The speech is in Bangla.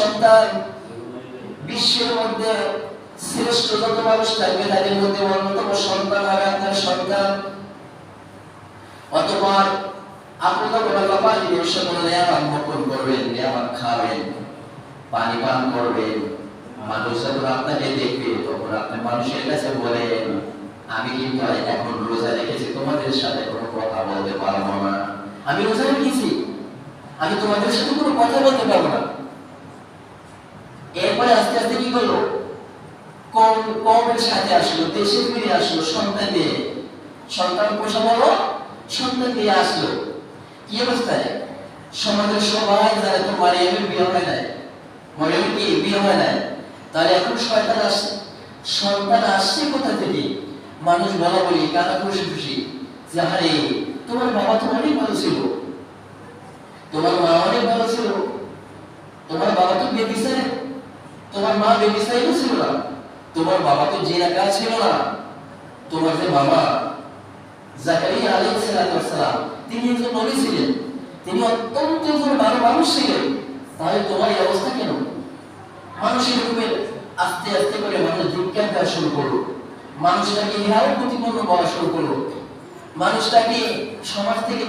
সন্তান বিশ্বের মধ্যে শ্রেষ্ঠ যত মানুষ থাকবে তাদের মধ্যে অন্যতম সন্তান হবে আপনার সন্তান। অতঃপর আপনি যখন আল্লাহ পাক সকল নিয়ামত ভোগ করবেন, নিয়ামত খাবেন, পানি পান করবেন, মানুষ যখন আপনাকে দেখবে তখন আপনি মানুষের কাছে বলেন, আমি কিন্তু এখন রোজা রেখেছি, তোমাদের সাথে কোনো কথা বলতে পারবো না। আমি রোজা রেখেছি, আমি তোমাদের সাথে কোনো কথা বলতে পারবো না। এরপরে আস্তে আস্তে কি করলো, কমের সাথে আসলো, দেশে ফিরে আসলো, সন্তান নিয়ে, সন্তান প্রসব হলো, সন্তান নিয়ে আসলো। কি অবস্থায় সমাজের সবাই যারা তো মারিয়ামের বিয়ে হয় নাই, মারিয়ামের কি বিয়ে হয় নাই, তাহলে এখন শয়তান আসছে। সন্তান আসছে কোথা থেকে? মানুষ বলা বলি, কারা খুশি খুশি যে আরে তোমার বাবা তো অনেক ভালো ছিল, তোমার মা অনেক ভালো ছিল, তোমার বাবা তো বেবিচারে, তোমার মা বেবিচারেও ছিল না, তোমার বাবা তো জিনাকা ছিল না, তোমার যে বাবা জাকারিয়া আলাইহিস সালাম তিনি একজন নবী ছিলেন, তিনি অত্যন্ত একজন ভালো মানুষ ছিলেন, তাহলে তোমার এই অবস্থা কেন? মানুষের রূপে আস্তে আস্তে করে মানুষ বিজ্ঞান দেওয়া শুরু করলো, মানুষটাকে ইহাও প্রতিপন্ন করা শুরু করলো, মানুষটাকে সমাজ থেকে